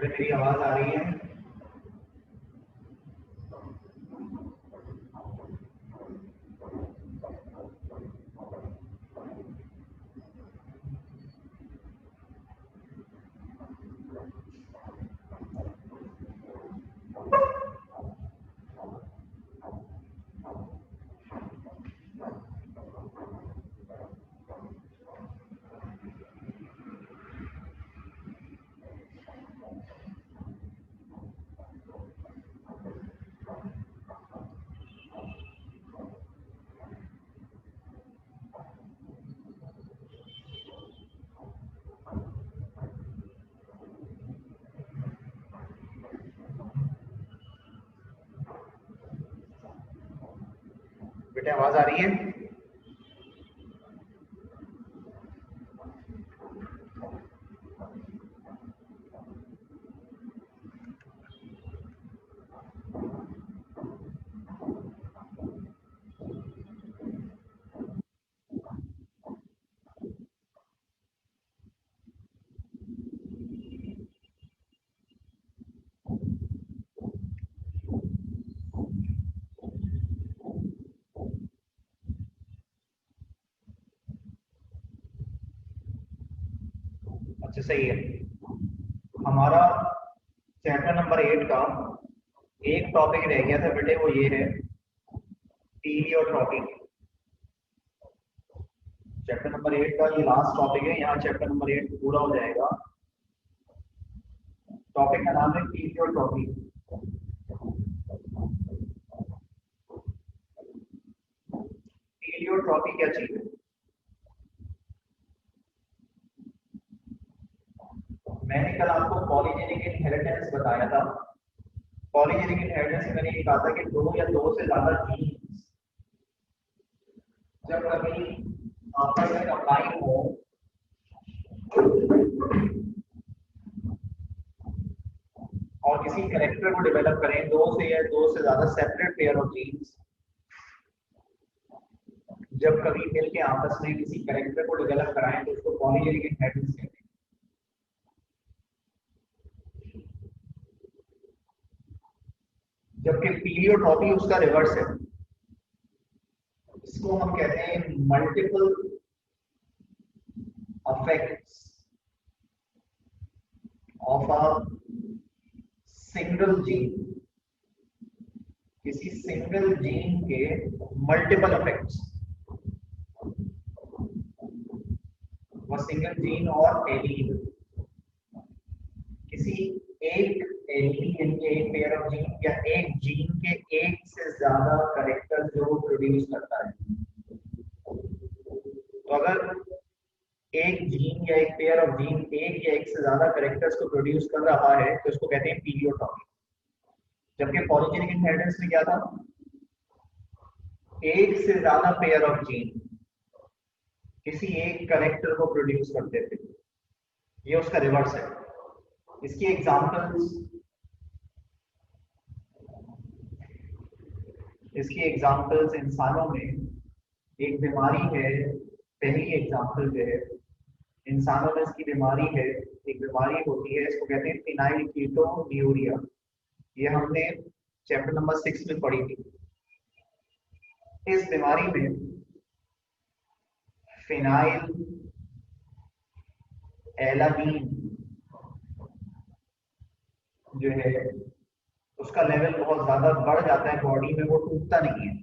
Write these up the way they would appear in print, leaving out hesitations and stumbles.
बेटे मेरी आवाज आ रही है? बेटे आवाज आ रही है? अच्छा सही है। हमारा चैप्टर नंबर 8 का एक टॉपिक रह गया था बेटे, वो ये है पीलियोट्रॉपी। चैप्टर नंबर 8 का ये लास्ट टॉपिक है, यहाँ चैप्टर नंबर 8 पूरा हो जाएगा। टॉपिक का नाम है पीलियोट्रॉपी। पीलियोट्रॉपी क्या चीज है? मैंने कल आपको पॉलीजेनिक इनहेरिटेंस बताया था। पॉलीजेनिक इनहेरिटेंस में मैंने ये कहा था कि दो या दो से ज्यादा जीन्स जब कभी आपस में कंबाइन हो और किसी कैरेक्टर को डेवलप करें, दो से या दो से ज्यादा सेपरेट पेयर ऑफ जीन्स जब कभी मिलके आपस में किसी कैरेक्टर को डेवलप कराएं तो उसको पॉलीजेनिक इनहेरिटेंस कहते हैं। जबकि पीलियोट्रॉपी उसका रिवर्स है। इसको हम कहते हैं multiple effects of a single gene। किसी सिंगल जीन के मल्टीपल इफेक्ट्स, वो सिंगल जीन और एलील, किसी एक एलील यानी एक पेयर ऑफ जीन या एक जीन के एक से ज्यादा कैरेक्टर जो प्रोड्यूस करता है। तो अगर एक जीन या एक पेयर ऑफ जीन एक या एक से ज्यादा कैरेक्टर्स को प्रोड्यूस कर रहा है तो इसको कहते हैं पीलियोट्रॉपी। जबकि पॉलीजेनिक इनहेरिटेंस में क्या था? एक से ज्यादा पेयर ऑफ जीन किसी एक कैरेक्टर को प्रोड्यूस करते थे। ये उसका रिवर्स है। इसकी एग्जांपल्स इंसानों में एक बीमारी है। पहली एग्जांपल जो है इंसानों में इसकी बीमारी है, एक बीमारी होती है, इसको कहते हैं फिनाइलकीटोन्यूरिया। ये हमने चैप्टर नंबर 6 में पढ़ी थी। इस बीमारी में फिनाइल एलानीन जो है उसका लेवल बहुत ज्यादा बढ़ जाता है बॉडी में, वो टूटता नहीं है।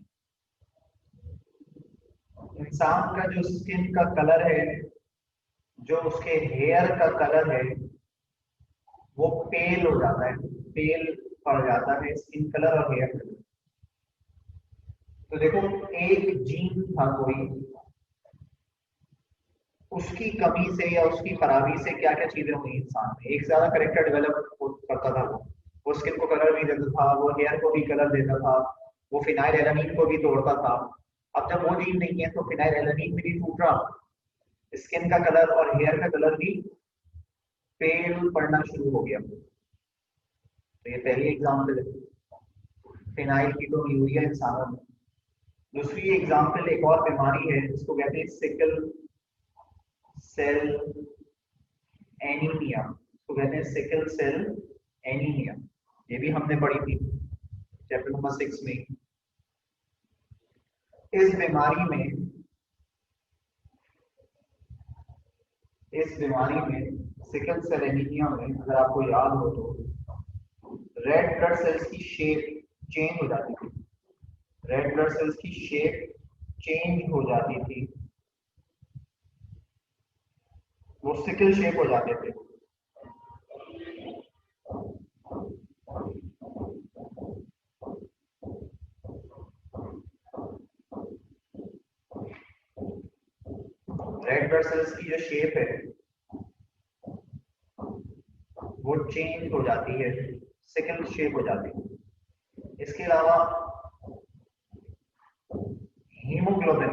इंसान का जो स्किन का कलर है, जो उसके हेयर का कलर है, वो पेल हो जाता है, पेल पड़ जाता है स्किन कलर और हेयर कलर। तो देखो एक जीन था कोई, उसकी कमी से या उसकी खराबी से क्या क्या चीजें हुई इंसान में। एक ज्यादा करेक्टर डेवलप करता था, वो स्किन को कलर भी देता था, वो हेयर को भी कलर देता था, वो फिनाइल एलानीन को भी तोड़ता था। अब जब वो जीन नहीं है तो फिनाइल एलानीन भी नहीं टूट रहा, स्किन का कलर और हेयर का कलर भी पेल पड़ना शुरू हो गया। तो ये पहली एग्जाम्पल है फिनाइलकीटोन्यूरिया इंसानों में। दूसरी एग्जाम्पल एक और बीमारी है जिसको कहते हैं सिकल सेल एनीमिया। इसको कहते हैं सिकल सेल एनीमिया, ये भी हमने पढ़ी थी चैप्टर नंबर 6 में। इस बीमारी में सिकल सेल एनीमिया में अगर आपको याद हो तो रेड ब्लड सेल्स की शेप चेंज हो जाती थी, रेड ब्लड सेल्स की शेप चेंज हो जाती थी, वो सिकल शेप हो जाते थे। रेड ब्लड सेल्स की जो शेप है वो चेंज हो जाती है, सिकल शेप हो जाती है। इसके अलावा हीमोग्लोबिन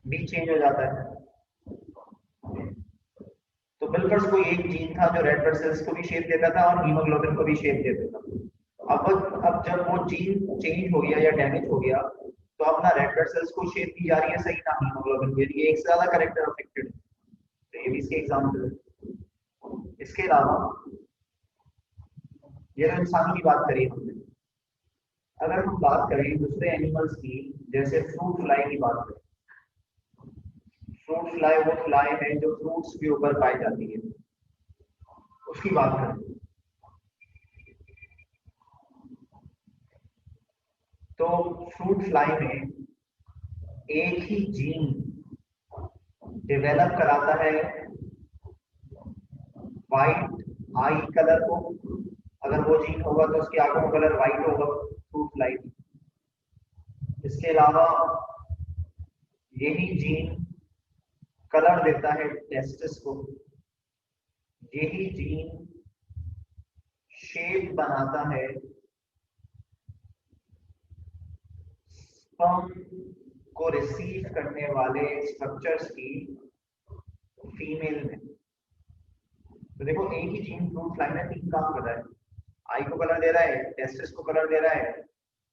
भी चेंज हो जाता है। तो बिल्कुल कोई एक जीन था जो रेड ब्लड सेल्स को भी शेप देता था और हीमोग्लोबिन को भी शेप देता था। अब जब वो जीन चेंज हो गया या डैमेज हो गया तो अब ना रेड ब्लड सेल्स को शेप दी जा रही है सही, ना हीमोग्लोबिन के लिए, एक से ज्यादा कैरेक्टर अफेक्टेड है। तो ये भी इसके एग्जाम्पल है। इसके अलावा ये तो इंसानों की बात करी हमने। अगर हम बात करें दूसरे एनिमल्स की, जैसे फ्रूट फ्लाई की बात करें, फ्रूट फ्लाई वो फ्लाई है जो फ्रूट्स के ऊपर पाई जाती है, उसकी बात करें तो फ्रूट फ्लाई में एक ही जीन डेवलप कराता है वाइट आई कलर को। अगर वो जीन होगा तो उसकी आंखों का कलर वाइट होगा फ्रूट फ्लाई। इसके अलावा यही जीन कलर देता है टेस्टिस को, यही जीन शेप बनाता है स्पर्म को रिसीव करने वाले स्ट्रक्चर्स की फीमेल में। तो देखो एक ही जीन फ्रूट फ्लाई में 3 काम कर रहा है, आई को कलर दे रहा है, टेस्टिस को कलर दे रहा है,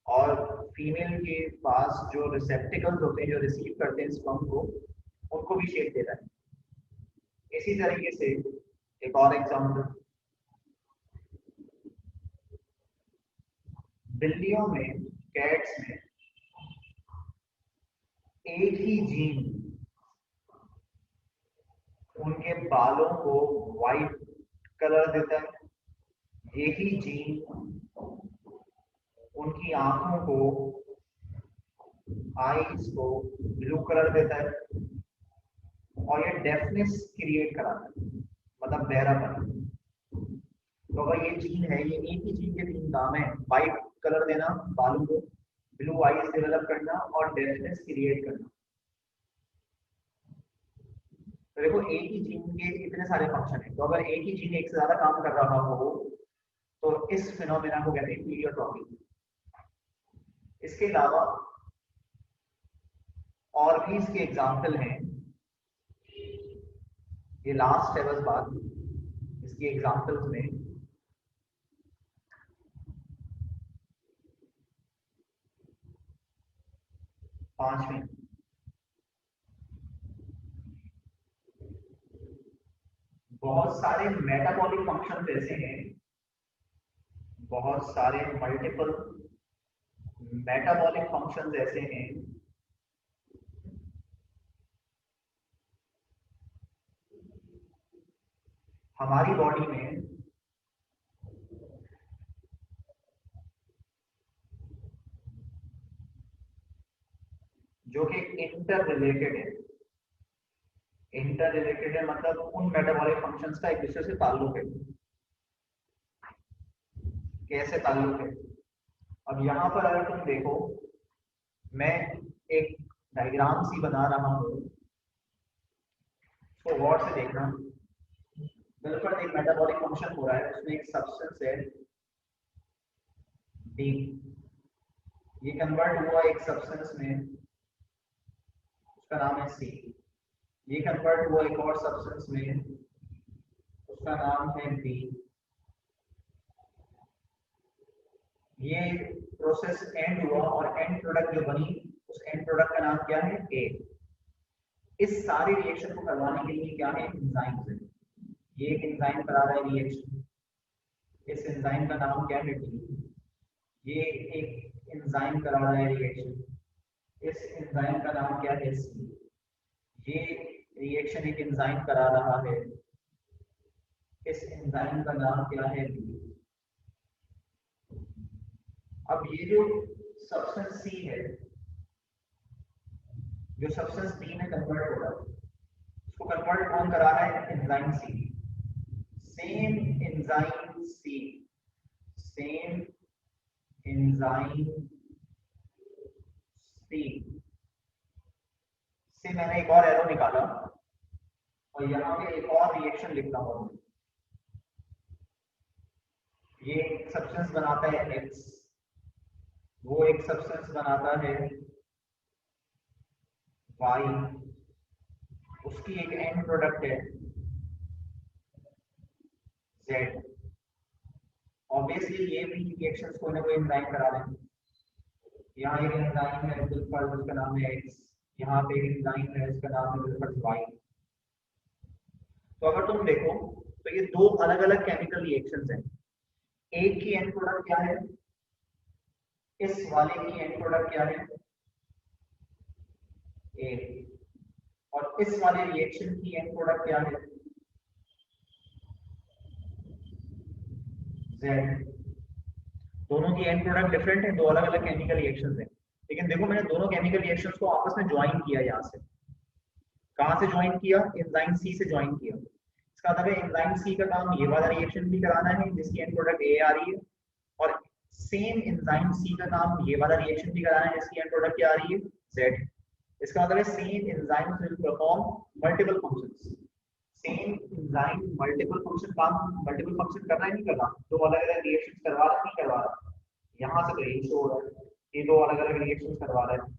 और फीमेल के पास जो रिसेप्टिकल्स होते हैं जो रिसीव करते हैं स्पर्म को, उनको भी शेप दे रहा है। इसी तरीके से एक और एग्जांपल, बिल्लियों में, कैट्स में एक ही जीन उनके बालों को वाइट कलर देता है, यही जीन उनकी आंखों को, आईज को ब्लू कलर देता है, और ये डेफनेस क्रिएट कराता है, मतलब बहरापन। तो अगर ये जीन है, ये एक ही जीन के 3 काम है, वाइट कलर देना बालों को, ब्लू आईज डेवलप करना और डेफनेस क्रिएट करना। तो देखो एक ही जीन के इतने सारे फंक्शन है, तो अगर एक ही जीन एक से ज्यादा काम कर रहा हो तो इस फिनोमेना को कहते हैं पीलियोट्रॉपी। इसके अलावा और भी इसके एग्जाम्पल हैं, ये लास्ट है बस बात इसकी एग्जाम्पल्स में। पांचवें, बहुत सारे मेटाबॉलिक फंक्शन ऐसे हैं, बहुत सारे मल्टीपल मेटाबॉलिक फंक्शंस ऐसे हैं हमारी बॉडी में जो कि इंटर रिलेटेड है। इंटर रिलेटेड है मतलब उन मेटाबॉलिक फंक्शंस का एक दूसरे से ताल्लुक है। कैसे ताल्लुक है? अब यहाँ पर अगर तुम देखो, मैं एक डायग्राम सी बना रहा हूँ, तो गौर से देखना। बिल्कुल एक मेटाबॉलिक फंक्शन हो रहा है, उसमें एक सब्सटेंस है डी, ये कन्वर्ट हुआ एक सब्सटेंस में, उसका नाम है सी। ये कन्वर्ट हुआ एक और सब्सटेंस में, उसका नाम है बी। ये प्रोसेस एंड हुआ और एंड प्रोडक्ट जो बनी, उस एंड प्रोडक्ट का नाम क्या है? ए। इस सारे रिएक्शन को करवाने के लिए क्या है? एंजाइम्स है। ये एक एंजाइम करा रहा है रिएक्शन, इस एंजाइम का नाम क्या है? टी। ये एक एंजाइम करा रहा है रिएक्शन, इस एंजाइम का नाम क्या है? सी। ये रिएक्शन एक एंजाइम करा रहा है, इस एंजाइम का नाम क्या है? बी। अब ये जो सब्सटेंस सी है, जो सब्सटेंस बी में कन्वर्ट हो रहा है, उसको कन्वर्ट कौन करा रहा है? एंजाइम सी। सेम एंजाइम सी, सेम एंजाइम सी से मैंने एक और एरो निकाला और यहाँ पे एक और रिएक्शन लिख रहा हूँ। ये एक सब्सटेंस बनाता है एक्स, वो एक सब्सटेंस बनाता है वाई, उसकी एक एंड प्रोडक्ट है जेड। ऑब्वियसली ये भी रिएक्शंस कोई ना कोई एंजाइम करा रहे हैं। यहाँ एक एंजाइम है बिल्कुल, उसका नाम है एक्स, यहाँ पे एक एंजाइम है इसका नाम है बिल्कुल वाई। तो अगर तुम देखो तो ये दो अलग अलग केमिकल रिएक्शंस हैं। एक की एंड प्रोडक्ट क्या है? इस वाले की एंड प्रोडक्ट क्या है? ए। और इस वाले रिएक्शन की एंड प्रोडक्ट क्या है? जेड। दोनों की एंड प्रोडक्ट डिफरेंट है, दो अलग अलग केमिकल रिएक्शंस हैं। लेकिन देखो मैंने दोनों केमिकल रिएक्शंस को आपस में ज्वाइन किया। यहाँ से कहाँ से ज्वाइन किया? एंजाइम सी से ज्वाइन किया। इसका मतलब है एंजाइम सी का काम ये वाला रिएक्शन भी कराना है जिसकी एंड प्रोडक्ट ए आ रही है, और सेम एंजाइम सी का काम ये वाला रिएक्शन भी कराना है जिसकी एंड प्रोडक्ट क्या आ रही है? जेड। इसका मतलब है same enzyme will perform multiple functions. Same enzyme multiple function काम, मल्टीपल फंक्शन करना ही नहीं कर रहा, दो अलग अलग रिएक्शन करवा रहा नहीं करवा रहा। यहाँ से तो यही शो हो रहा है, ये दो अलग अलग रिएक्शन करवा रहा है।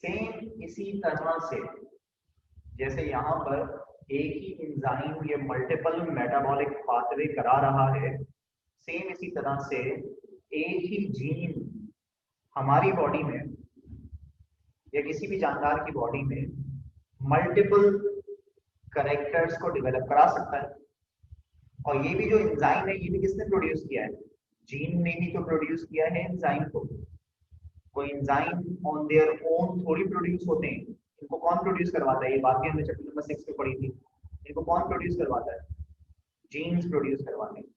सेम इसी तरह से जैसे यहाँ पर एक ही एंजाइम ये मल्टीपल मेटाबॉलिक पाथवे करा रहा है, सेम इसी तरह से एक ही जीन हमारी बॉडी में या किसी भी जानदार की बॉडी में मल्टीपल करेक्टर्स को डेवलप करा सकता है। और ये भी जो एंजाइम है ये भी किसने प्रोड्यूस किया है? जीन ने ही तो प्रोड्यूस किया है एंजाइम को। कोई एंजाइम ऑन देयर ओन थोड़ी प्रोड्यूस होते हैं, इनको कौन प्रोड्यूस करवाता है? ये बात भी हमने चैप्टर नंबर 6 में पढ़ी थी। इनको कौन प्रोड्यूस करवाता है? जीन्स प्रोड्यूस करवाते हैं।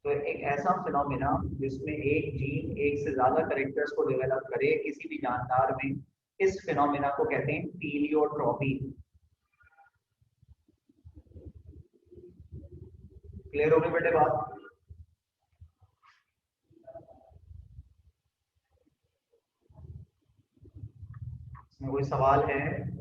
तो एक ऐसा फिनोमेना जिसमें एक जीन एक से ज्यादा करेक्टर्स को डेवलप करे किसी भी जानदार में, इस फिनोमेना को कहते हैं पीलियोट्रॉपी। क्लियर हो गई बेटे बात? इसमें कोई सवाल है?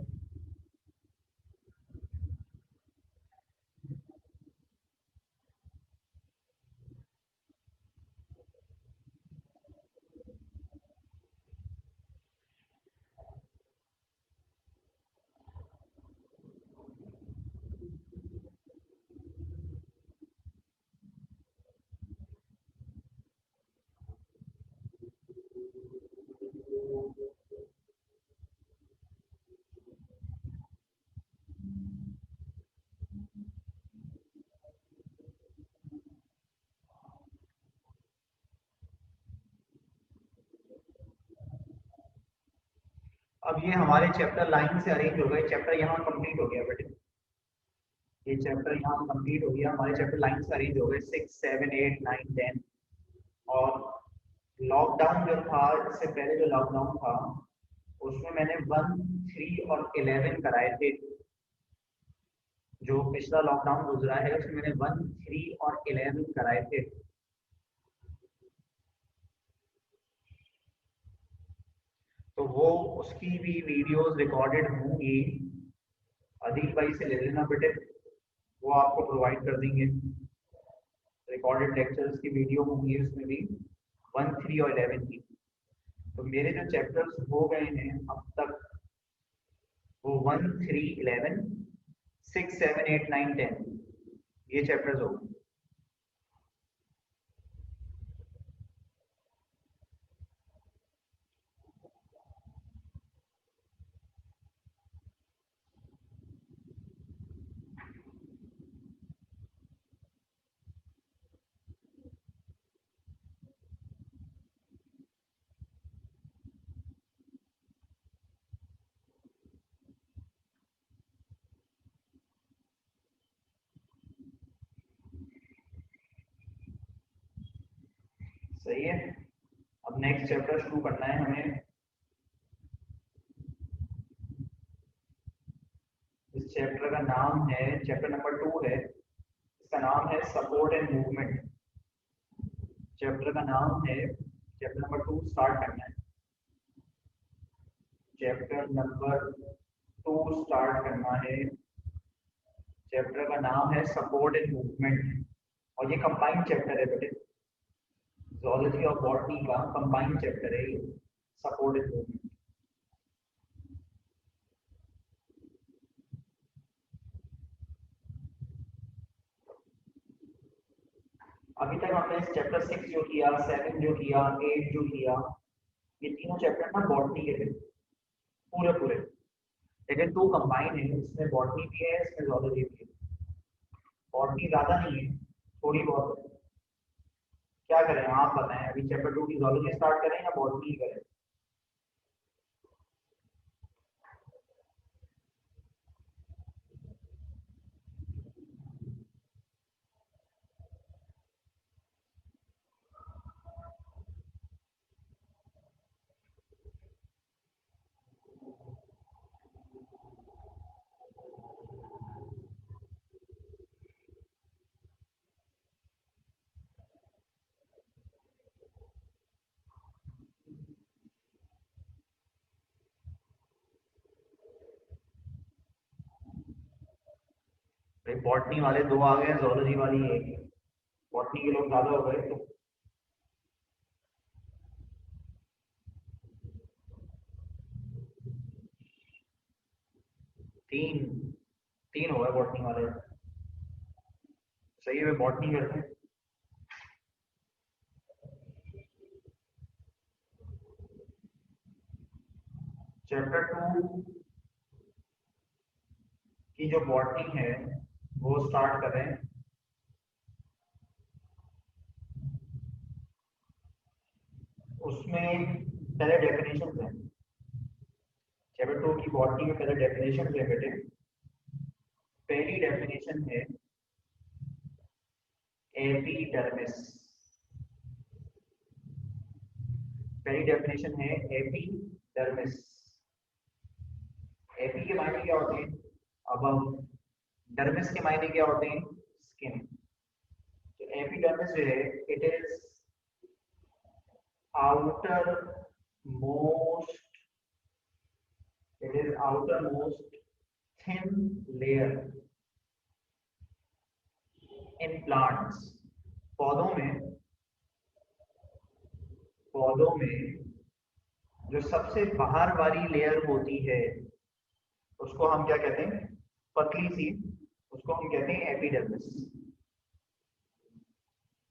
अब ये हमारे चैप्टर लाइन से अरेंज हो गए, चैप्टर यहाँ कंप्लीट हो गया बेटे। ये चैप्टर यहाँ कंप्लीट हो गया, हमारे चैप्टर लाइन से अरेंज हो गए 6 7 8 9 10। और लॉकडाउन जो था, इससे पहले जो लॉकडाउन था उसमें मैंने 1 3 और 11 कराए थे। जो पिछला लॉकडाउन गुजरा है उसमें मैंने 1 3 और 11 कराए थे। तो वो उसकी भी वीडियोस रिकॉर्डेड होंगी, अदील भाई से ले लेना बेटे, वो आपको प्रोवाइड कर देंगे। रिकॉर्डेड लेक्चर्स की वीडियो होंगी उसमें भी, 1 3 और 11 की। तो मेरे जो चैप्टर्स हो गए हैं अब तक वो 1, 3, 11, 6, 7, 8, 9, 10 ये चैप्टर्स हो गए। सही है। अब नेक्स्ट चैप्टर शुरू करना है हमें। इस चैप्टर का नाम है, चैप्टर नंबर 2 है, इसका नाम है सपोर्ट एंड मूवमेंट। चैप्टर का नाम है, चैप्टर नंबर 2 स्टार्ट करना है। चैप्टर नंबर 2 स्टार्ट करना है। चैप्टर का नाम है सपोर्ट एंड मूवमेंट, और ये कंबाइंड चैप्टर है बेटे, ज़ूलॉजी और बॉटनी का कंबाइंड चैप्टर है ये, सपोर्ट एंड मूवमेंट। अभी तक हमने इस चैप्टर 6 जो किया, 7 जो किया, 8 जो किया, ये तीनों चैप्टर ना बॉटनी के थे पूरे पूरे, लेकिन 2 कंबाइन है, इसमें बॉटनी भी है, इसमें ज़ूलॉजी भी है। बॉटनी ज़्यादा नहीं है, थोड़ी बहुत है। क्या करें आप बताएं, अभी चैप्टर 2 की ज़ूलॉजी स्टार्ट करें या बॉटनी करें? भाई बॉटनी वाले 2 आ गए, ज़ूलॉजी वाली 1 है। बॉटनी के लोग ज़्यादा हो गए तो 3 3 हो गए बॉटनी वाले। सही है, बॉटनी करते हैं। चैप्टर 2 की जो बॉटनी है वो स्टार्ट कर रहे हैं। उसमें पहले डेफिनेशन है, चैप्टर 2 की बॉटनी में पहले डेफिनेशन है बेटे। पहली डेफिनेशन है एपिडर्मिस। पहली डेफिनेशन है एपिडर्मिस। एपी के मायने क्या होते हैं? अब डर्मिस के मायने क्या होते हैं? स्किन। तो एपिडर्मिस जो है, it is outer most, it is outer most thin layer in plants. पौधों में, पौधों में जो सबसे बाहर वाली लेयर होती है उसको हम क्या कहते हैं? पतली सी, उसको हम कहते हैं एपिडर्मिस।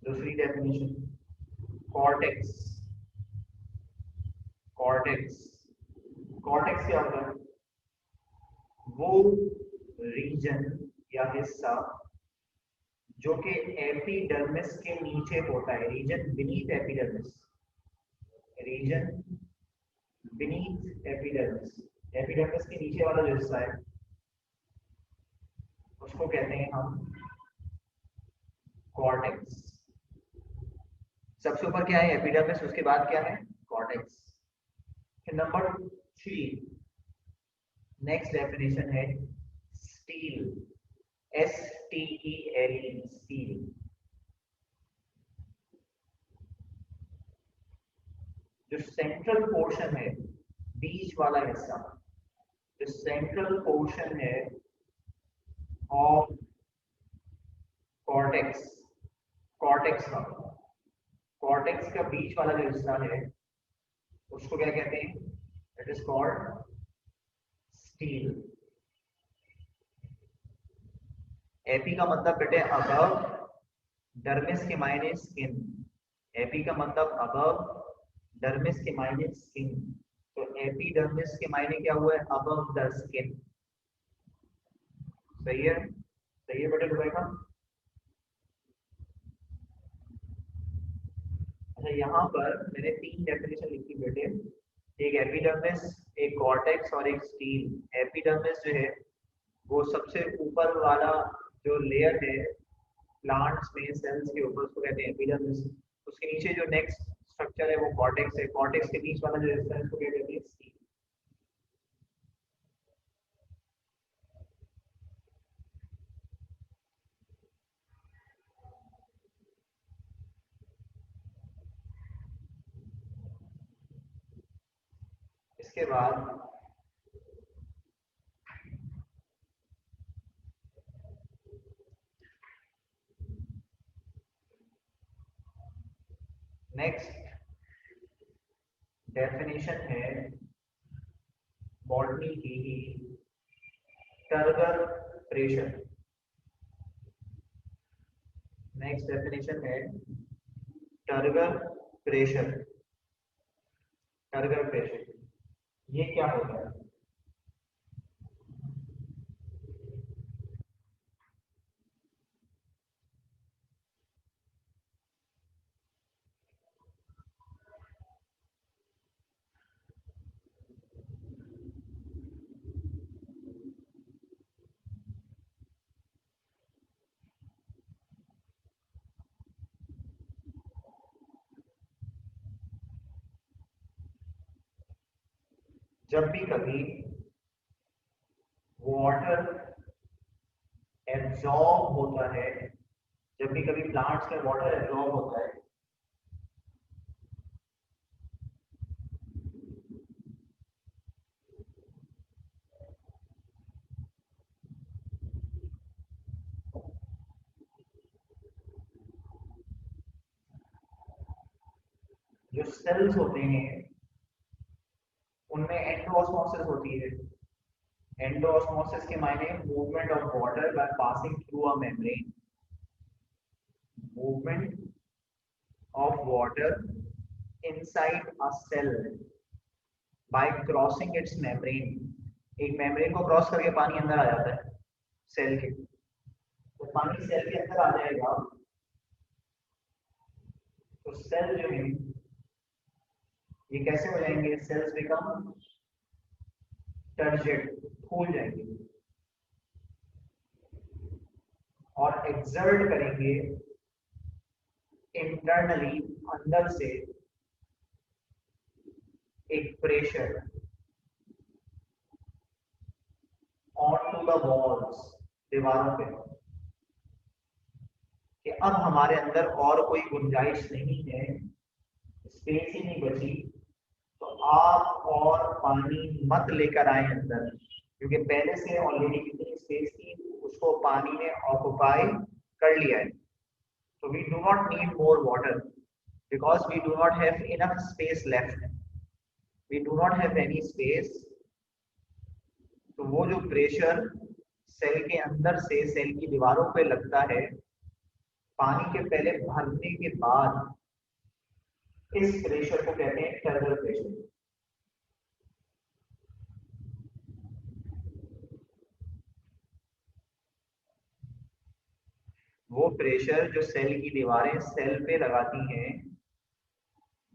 दूसरी डेफिनेशन कॉर्टेक्स। कॉर्टेक्स, कॉर्टेक्स क्या होता है? वो रीजन या हिस्सा जो कि एपिडर्मिस के नीचे होता है, region beneath epidermis, region beneath epidermis. Epidermis के नीचे वाला जो हिस्सा है उसको कहते हैं हम कॉर्टेक्स। सबसे ऊपर क्या है? एपिडर्मिस, उसके बाद क्या है? कॉर्टेक्स। नंबर 3, नेक्स्ट डेफिनेशन है स्टील। STEL, steel. जो सेंट्रल पोर्शन है, बीच वाला हिस्सा, जो सेंट्रल पोर्शन है ऑफ कॉर्टेक्स, कॉर्टेक्स का, कॉर्टेक्स का बीच वाला जो हिस्सा है उसको क्या कहते हैं? It is called steel. AP का मतलब बेटे अबव, डर्मिस के मायने स्किन। एपी का मतलब अबव, डर्मिस के मायने स्किन। तो एपिडर्मिस के मायने क्या हुआ है? Above the skin. सही है, सही है बेटे दुबई का। अच्छा, यहाँ पर मैंने 3 डेफिनेशन लिखी बेटे, एक एपिडर्मिस, एक कॉर्टेक्स और एक स्टील। एपिडर्मिस जो है वो सबसे ऊपर वाला जो लेयर है प्लांट्स में सेल्स के ऊपर, उसको कहते हैं एपिडर्मिस। उसके नीचे जो नेक्स्ट स्ट्रक्चर है वो कॉर्टेक्स है। कॉर्टेक्स के बीच वाला जो हिस्सा है उसको क्या कहते हैं? स्टील। इसके बाद नेक्स्ट डेफिनेशन है बॉटनी की ही, टर्गर प्रेशर। नेक्स्ट डेफिनेशन है टर्गर प्रेशर। टर्गर प्रेशर ये क्या होता है? जब भी कभी वाटर एब्जॉर्ब होता है, जब भी कभी प्लांट्स में वाटर एब्जॉर्ब होता है, जो सेल्स होते हैं उनमें एंडोऑस्मोसिस होती है। एंडोऑस्मोसिस के मायने movement of water by passing through a membrane. Movement of water inside a cell by crossing its membrane. एक मेम्ब्रेन को क्रॉस करके पानी अंदर आ जाता है सेल के। तो पानी सेल के अंदर आ जाएगा तो सेल जो है ये कैसे हो जाएंगे? सेल्स बिकम टर्जिड, फूल जाएंगे और एक्सर्ट करेंगे इंटरनली, अंदर से एक pressure on to the walls, दीवारों पे, कि अब हमारे अंदर और कोई गुंजाइश नहीं है, स्पेस ही नहीं बची, तो आप और पानी मत लेकर आए अंदर, क्योंकि पहले से ऑलरेडी कितनी स्पेस थी उसको पानी ने ऑक्युपाई कर लिया है। तो we do not need more water because we do not have enough space left. We do not have any space. तो वो जो प्रेशर सेल के अंदर से सेल की दीवारों पे लगता है पानी के पहले भरने के बाद, इस प्रेशर को कहते हैं टर्बल प्रेशर। वो प्रेशर जो सेल की दीवारें सेल पे लगाती हैं,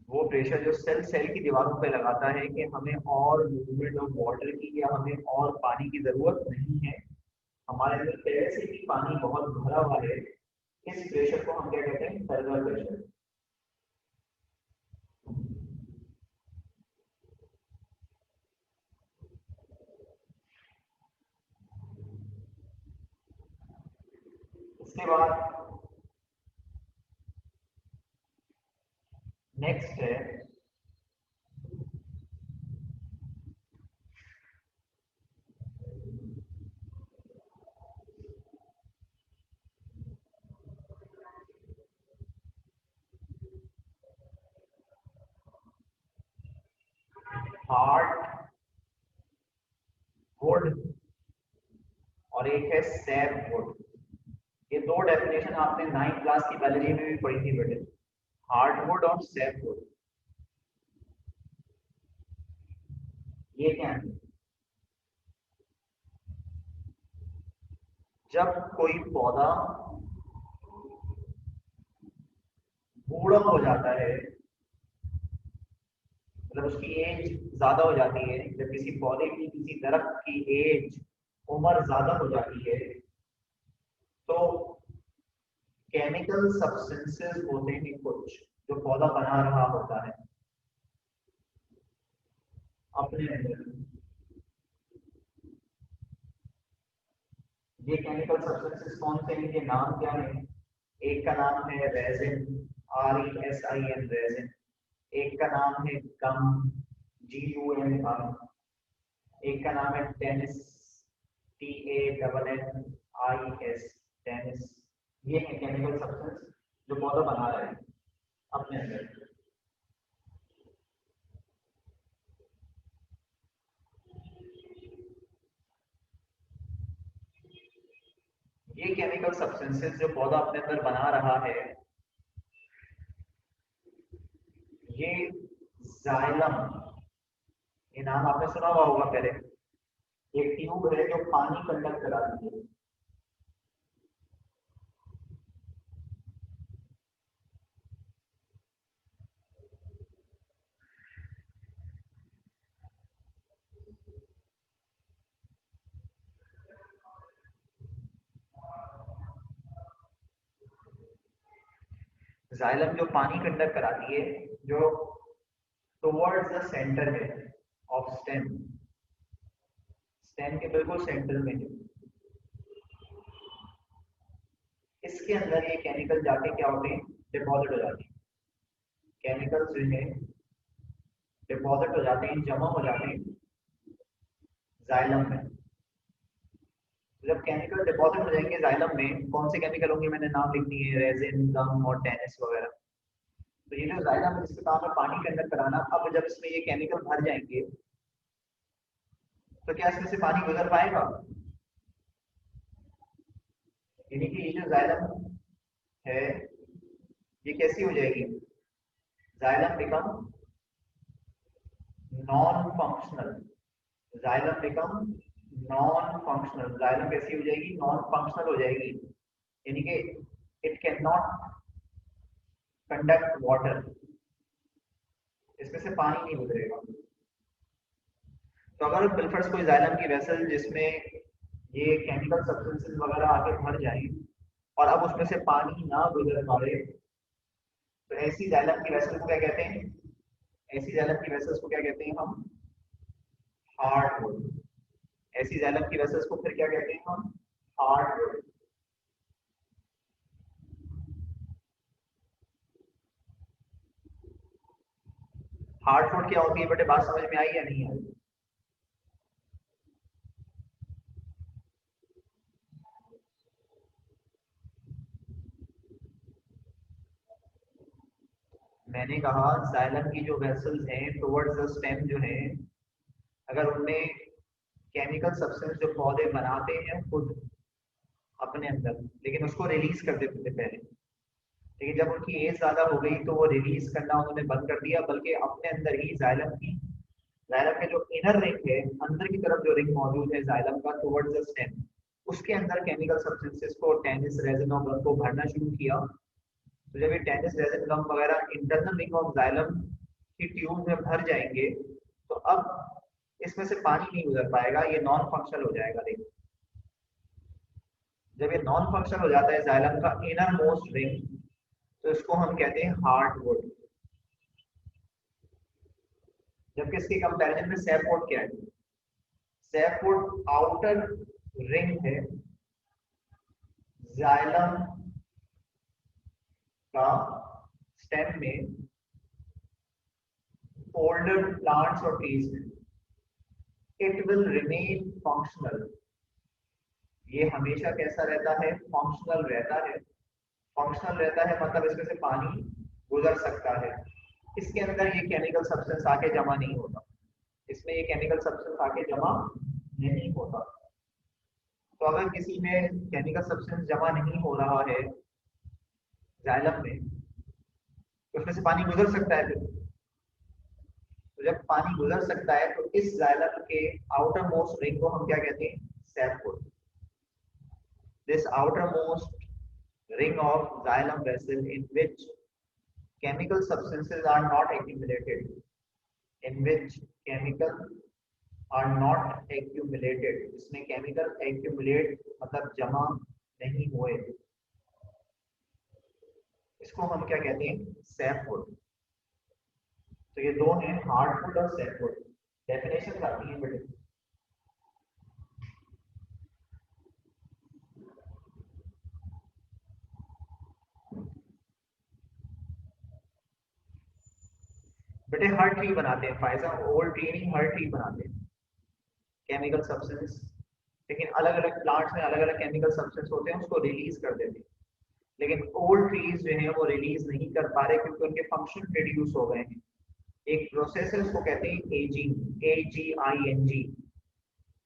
वो प्रेशर जो सेल सेल की दीवारों पे लगाता है कि हमें और मूवमेंट ऑफ वाटर की या हमें और पानी की जरूरत नहीं है, हमारे अंदर पहले से भी पानी बहुत भरा हुआ है, इस प्रेशर को हम क्या कहते हैं? Trouble pressure. उसके बाद नेक्स्ट है हार्ट, वो और एक है सैपवुड। ये दो डेफिनेशन आपने 9th क्लास की बायोलॉजी में भी पढ़ी थी बेटे, हार्डवुड और सैपवुड। ये क्या है? जब कोई पौधा बूढ़ा हो जाता है, मतलब उसकी एज ज्यादा हो जाती है, जब किसी पौधे की, किसी दरख्त की एज, उम्र ज्यादा हो जाती है, तो केमिकल सब्सटेंसेस होते हैं कुछ जो पौधा बना रहा होता है अपने अंदर। ये केमिकल सब्सटेंसेस कौन से हैं, इनके नाम क्या है? एक का नाम है रेजिन, RESIN रेजिन। एक का नाम है गम, GUM गम। एक का नाम है टेनिस, TANNIS टेनिस। ये है केमिकल सब्सटेंस जो पौधा बना रहे हैं अपने अंदर। ये केमिकल सब्सटेंसेस जो पौधा अपने अंदर बना रहा है, ये जाइलम, ये नाम आपने सुना हुआ होगा पहले। एक ट्यूब है जो पानी कंडक्ट कराती है। जाइलम जो पानी कंडक्ट कराती है, जो टुवर्ड्स द सेंटर है ऑफ स्टेम, स्टेम के बिल्कुल सेंटर में है। इसके अंदर ये केमिकल जाके क्या होते हैं, डिपॉजिट हो जाते हैं। केमिकल्स जो है डिपॉजिट हो जाते हैं, जमा हो जाते हैं जाइलम में। जब केमिकल डिपॉजिट हो जाएंगे जाइलम में, कौन से केमिकल होंगे मैंने नाम लिख दिए, रेजिन, गम और टेनिस वगैरह। तो ये जो जाइलम है जिसका काम है पानी कंडक्ट कराना, अब जब इसमें ये केमिकल भर जाएंगे तो क्या इसमें से पानी गुजर पाएगा? यानी कि ये जो जाइलम है ये कैसी हो जाएगी, xylem become non functional. Xylem become non functional. Xylem कैसी हो जाएगी, नॉन फंक्शनल हो जाएगी। यानी कि it can not conduct water, इसमें से पानी नहीं गुजरेगा। तो अगर बिलफर्स कोई जाइलम की वेसल जिसमें ये केमिकल सब्सटेंसेस वगैरह आके भर जाए और अब उसमें से पानी ना गुजर पाए, तो ऐसी जाइलम की वेसल को क्या कहते हैं, ऐसी जाइलम की वेसल्स को क्या कहते हैं हम, हार्डवुड। ऐसी जाइलम की वेसल्स को फिर क्या कहते हैं हम, हार्डवुड। हार्डवुड क्या होती है बेटे, बात समझ में आई या नहीं आई? मैंने कहा जाइलम की जो वेसल्स हैं टुवर्ड्स द स्टेम जो है, अगर उनमें केमिकल सब्सटेंस जो पौधे बनाते हैं खुद अपने अंदर, लेकिन उसको रिलीज कर देते थे पहले, लेकिन जब उनकी एज ज्यादा हो गई तो वो रिलीज करना उन्होंने बंद कर दिया, बल्कि अपने अंदर ही जाइलम की, जाइलम के जो इनर रिंग है, अंदर की तरफ जो रिंग मौजूद है जाइलम का टुवर्ड्स द स्टेम, उसके अंदर केमिकल सब्सटेंसेस को, टेनिस, रेजिन और गम को भरना शुरू किया। तो जब ये टेनिस, रेजिन, गम वगैरह इंटरनल रिंग ऑफ जाइलम की ट्यूब में भर जाएंगे, तो अब इसमें से पानी नहीं गुजर पाएगा, ये नॉन फंक्शनल हो जाएगा रिंग। जब ये नॉन फंक्शनल हो जाता है जाइलम का इनर मोस्ट रिंग, तो इसको हम कहते हैं हार्डवुड। जबकि इसके कंपैरिजन में सैपवुड क्या है, सैपवुड आउटर रिंग है जाइलम का स्टेम में, ओल्डर प्लांट्स और ट्रीज में इट विल रिमेन फंक्शनल। ये हमेशा कैसा रहता है, फंक्शनल रहता है। फंक्शनल रहता है मतलब इसमें से पानी गुजर सकता है। इसके अंदर ये केमिकल सब्सटेंस आके जमा नहीं होता, इसमें ये केमिकल सब्सटेंस आके जमा नहीं होता। तो अगर किसी में केमिकल सब्सटेंस जमा नहीं हो रहा है जाइलम में, तो उसमें से पानी गुजर सकता है फिर। तो जब पानी गुजर सकता है तो इस जाइलम के आउटर मोस्ट रिंग को हम क्या कहते हैं? Sapwood. This outermost ring of xylem vessel in which chemical substances are not accumulated, in which chemical are not accumulated, इसमें chemical accumulate मतलब जमा नहीं हुए, इसको हम क्या कहते हैं? सैफोड। तो ये दो हैं, हार्डवुड और सैफोड। डेफिनेशन आती है बेटे। बेटे हर ट्री बनाते हैं फायजा, ओल्ड ट्री नहीं, हर ट्री बनाते हैं केमिकल सब्सटेंस। लेकिन अलग अलग प्लांट्स में अलग अलग केमिकल सब्सटेंस होते हैं, उसको रिलीज कर देते हैं। लेकिन ओल्ड ट्रीज जो हैं वो रिलीज नहीं कर पा रहे क्योंकि उनके फंक्शन रिड्यूस हो गए हैं। एक प्रोसेस है उसको कहते हैं एजिंग, AGING,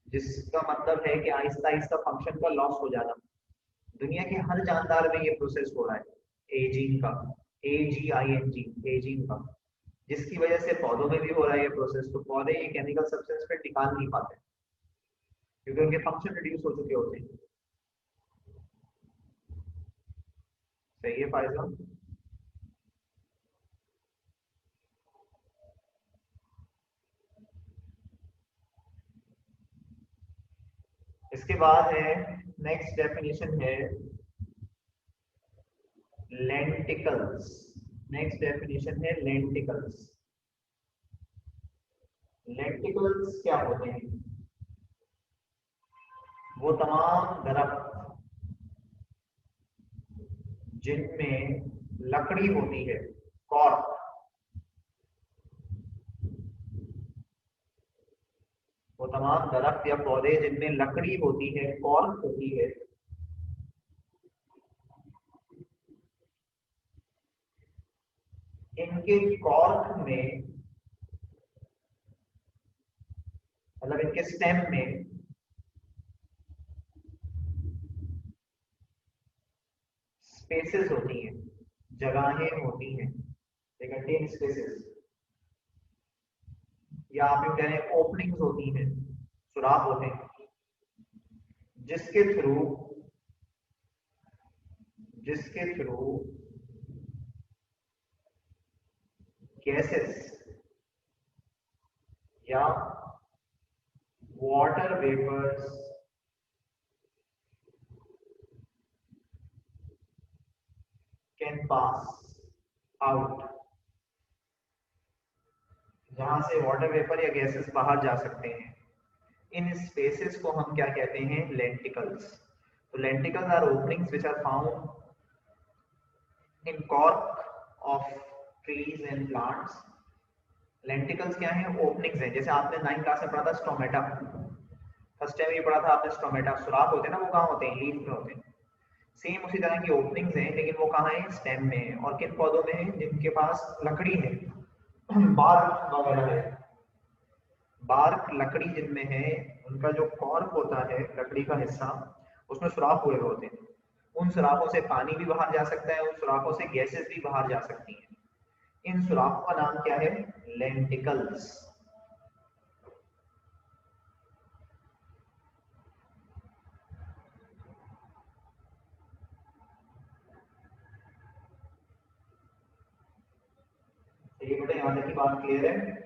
जिसका मतलब है कि आहिस्ता आहिस्ता फंक्शन का लॉस हो जाना। दुनिया के हर जानदार में ये प्रोसेस हो रहा है एजिंग का, AGING, एजिंग का, जिसकी वजह से पौधों में भी हो रहा है ये प्रोसेस। तो पौधे ये केमिकल सब्सटेंस पे टिका नहीं पाते क्योंकि उनके फंक्शन रिड्यूस हो चुके होते हैं। सही है फायजा? इसके बाद है, नेक्स्ट डेफिनेशन है लेंटिकल्स। नेक्स्ट डेफिनेशन है लेंटिकल्स। लेंटिकल्स क्या होते हैं? वो तमाम दरख्त जिनमें लकड़ी होती है, कॉर्क, वो तमाम दरख्त या पौधे जिनमें लकड़ी होती है, कॉर्क होती है, इनके कॉर्क में मतलब इनके स्टेम में स्पेसेस होती हैं, जगहें होती हैं, दे कंटेन स्पेसेस, या आप यूं कह रहे हैं ओपनिंग्स होती हैं, सुराख होते हैं, जिसके थ्रू जिसके थ्रू गैसेस या water vapours can pass out, जहां से वाटर वेपर या गैसेस बाहर जा सकते हैं। इन स्पेसेस को हम क्या कहते हैं? लेंटिकल्स। तो lenticels are openings which are found in cork of trees and plants. Lenticels क्या है? ओपनिंग्स हैं। जैसे आपने 9th क्लास में पढ़ा था स्टोमेटा, फर्स्ट टाइम ये पढ़ा था आपने स्टोमेटा, सुराख होते हैं ना, वो कहाँ होते हैं? लीफ में होते हैं। सेम उसी तरह की ओपनिंग्स हैं, लेकिन वो कहाँ है? स्टेम में है। और किन पौधों में है? जिनके पास लकड़ी है, बार्क वगैरह है। बार्क लकड़ी जिनमें है, उनका जो कॉर्क होता है, लकड़ी का हिस्सा, उसमें सुराख हुए होते हैं। उन सुराखों से पानी भी बाहर जा सकता है, उन सुराखों से गैसेस भी बाहर जा सकती हैं। इन सुराखों का नाम क्या है? लेंटिकल्स। ये बेटा यहाँ तक की बात क्लियर है?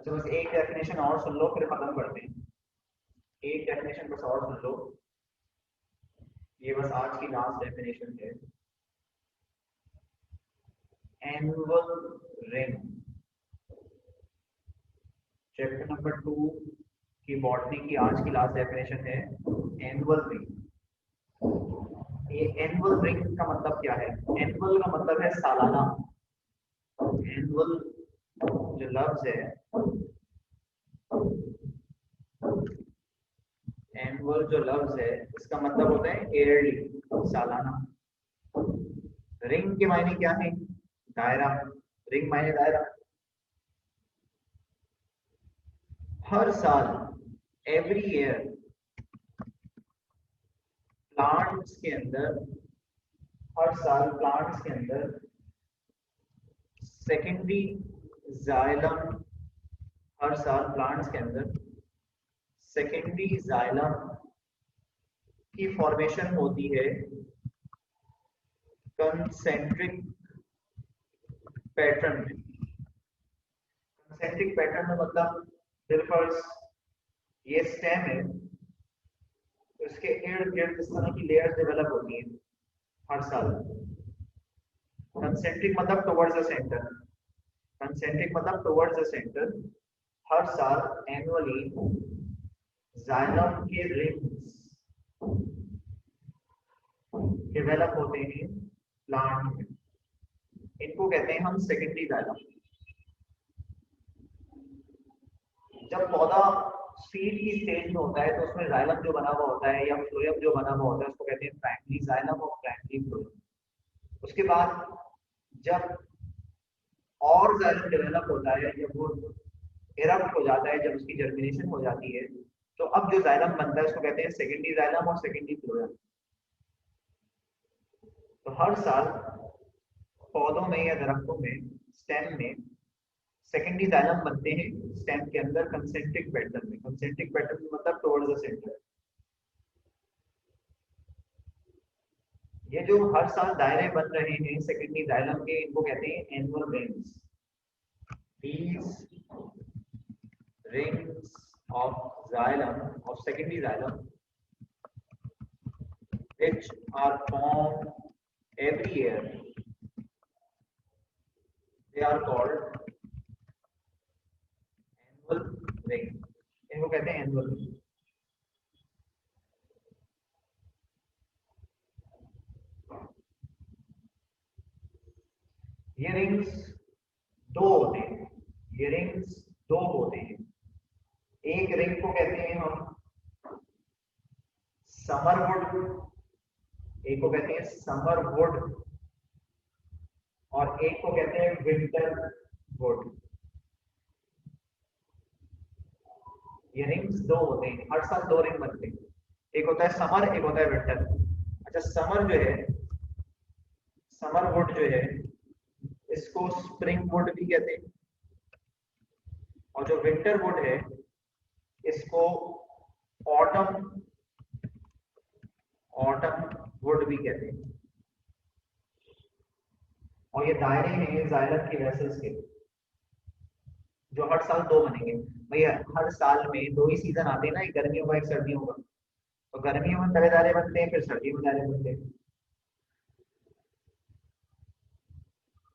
अच्छा बस एक डेफिनेशन और सुन लो फिर खत्म करते हैं। एक डेफिनेशन बस और सुन लो, ये बस आज की लास्ट डेफिनेशन है। एनुअल रिंग, चैप्टर नंबर 2 की बॉटनी की आज की लास्ट डेफिनेशन है एनुअल रिंग। ये एनुअल रिंग का मतलब क्या है? एनुअल का मतलब है सालाना। एनुअल जो लफ्ज है, एनुअल जो लफ्ज है इसका मतलब होता है ईयरली, सालाना। रिंग के मायने क्या है? दायरा। रिंग मायने दायरा। हर साल, एवरी ईयर, प्लांट्स के अंदर, हर साल प्लांट्स के अंदर सेकेंडरी जाइलम, हर साल प्लांट्स के अंदर सेकेंडरी जाइलम की फॉर्मेशन होती है कंसेंट्रिक पैटर्न में। कंसेंट्रिक पैटर्न में मतलब बिल्कुल ये स्टेम है, उसके इर्द गिर्द इस तरह की लेयर्स डेवलप होती हैं हर साल। कंसेंट्रिक मतलब टुवर्ड्स द सेंटर, कंसेंट्रिक मतलब टुवर्ड्स द सेंटर। हर साल एनुअली जाइलम के रिंग्स डेवलप होते हैं प्लांट में। इनको कहते हैं हम सेकेंडरी जाइलम। जब पौधा सीड की स्टेज में होता है तो उसमें जाइलम जो बना हुआ होता है या फ्लोएम जो बना हुआ होता है उसको कहते हैं प्राइमरी जाइलम और प्राइमरी फ्लोएम। उसके बाद जब और जाइलम डेवलप होता है, जब वो इरप्ट हो जाता है, जब उसकी जर्मिनेशन हो जाती है, तो अब जो जाइलम बनता है उसको कहते हैं सेकेंडरी जाइलम और सेकेंडरी फ्लोएम। तो हर साल पौधों में या दरख्तों में, स्टेम में सेकेंडरी जाइलम बनते हैं स्टेम के अंदर कंसेंट्रिक पैटर्न में। कंसेंट्रिक पैटर्न मतलब टुवर्ड्स द सेंटर। ये जो हर साल दायरे बन रहे हैं सेकेंडरी जाइलम के, इनको कहते हैं annual rings. These rings of xylem, of secondary xylem, which are formed every year, they are called annual ring. इनको कहते हैं annual ring. ये रिंग्स दो होते हैं, ये रिंग्स दो होते हैं। एक रिंग को कहते हैं हम समरवुड, एक को कहते हैं समरवुड और एक को कहते हैं विंटर वुड। ये रिंग्स दो होते हैं, हर साल दो रिंग बनते हैं। एक होता है समर, एक होता है विंटर। अच्छा समर जो है, समर वुड जो है इसको स्प्रिंग वुड भी कहते हैं, और जो विंटर वुड है इसको ऑटम, ऑटम वुड भी कहते हैं। और ये दायरे हैं जाइलम की वेसल्स के, जो हर साल दो बनेंगे। भैया हर साल में दो ही सीजन आते हैं ना, एक गर्मियों का एक सर्दियों का। तो गर्मियों में पहले दायरे बनते हैं, फिर सर्दियों में दायरे बनते हैं।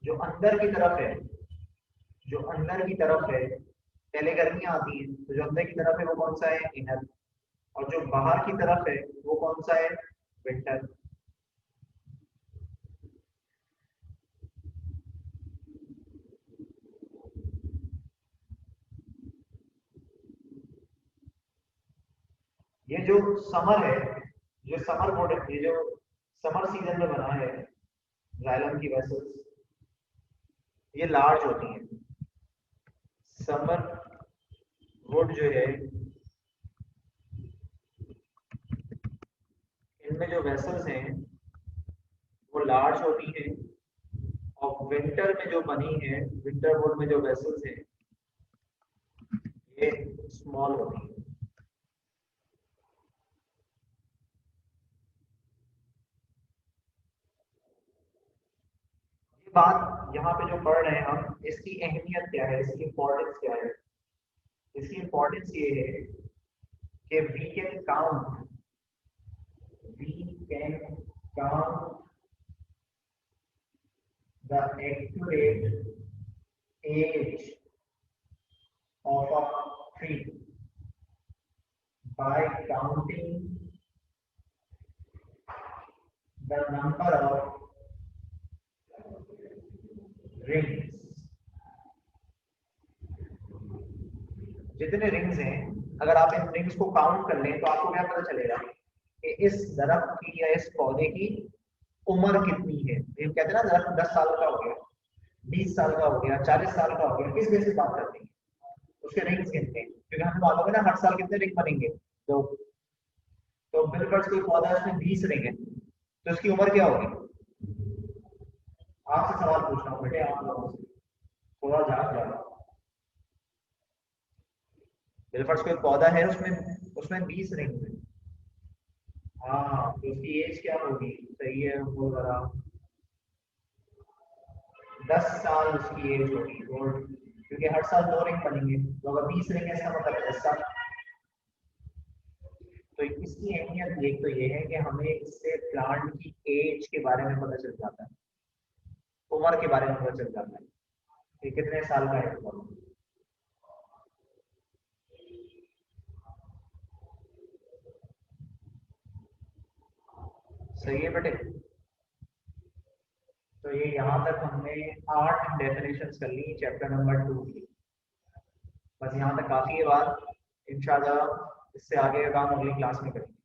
जो अंदर की तरफ है, जो अंदर की तरफ है, पहले गर्मियां आती हैं तो जो अंदर की तरफ है वो कौन सा है? इनर। और जो बाहर की तरफ है वो कौन सा है? विंटर। ये जो समर है, जो समर वुड है, ये जो समर सीजन में बना है जाइलम की वेसल्स, ये लार्ज होती हैं। समर वुड जो है इनमें जो वेसल्स हैं वो लार्ज होती हैं, और विंटर में जो बनी है, विंटर वुड में जो वेसल्स हैं ये स्मॉल होती है। ये बात यहाँ पे जो पढ़ रहे हैं हम, इसकी अहमियत क्या है, इसकी इम्पोर्टेंस क्या है? इसकी इंपॉर्टेंस ये है कि we can count the accurate age of a tree by counting the number of rings. जितने रिंग्स हैं, अगर आप इन रिंग्स को काउंट कर लें तो आपको क्या पता चलेगा कि इस दरख्त की या इस पौधे की उम्र कितनी है। हम कहते हैं ना दरख्त 10 साल का हो गया, 20 साल का हो गया, 40 साल का हो गया, किस बेसिस बात करते हैं? उसके रिंग्स गिनते हैं, क्योंकि हमें मालूम है ना हर साल कितने रिंग बनेंगे। तो बिलबर्ड्स कोई पौधा उसमें 20 रिंग है, तो इसकी उम्र क्या होगी? आपसे सवाल पूछ रहा हूँ बेटे, आप लोगों से थोड़ा जान जाओ। बिलबर्ड्स कोई पौधा है, उसमें उसमें 20 रिंग है। हाँ, तो उसकी एज क्या होगी? सही है, बोल रहा 10 साल उसकी एज होगी, क्योंकि हर साल 2 रिंग बनेंगे, तो अगर 20 रिंग है इसका मतलब 10 साल। तो इसकी अहमियत एक तो ये है कि हमें इससे प्लांट की एज के बारे में पता चल जाता है, उम्र के बारे में पता चल जाता है कि कितने साल का है। सही है बेटे। तो ये यहाँ तक हमने 8 डेफिनेशंस कर ली चैप्टर नंबर 2 की। बस यहाँ तक काफी है बात। इंशाल्लाह इससे आगे का काम अगली क्लास में करेंगे।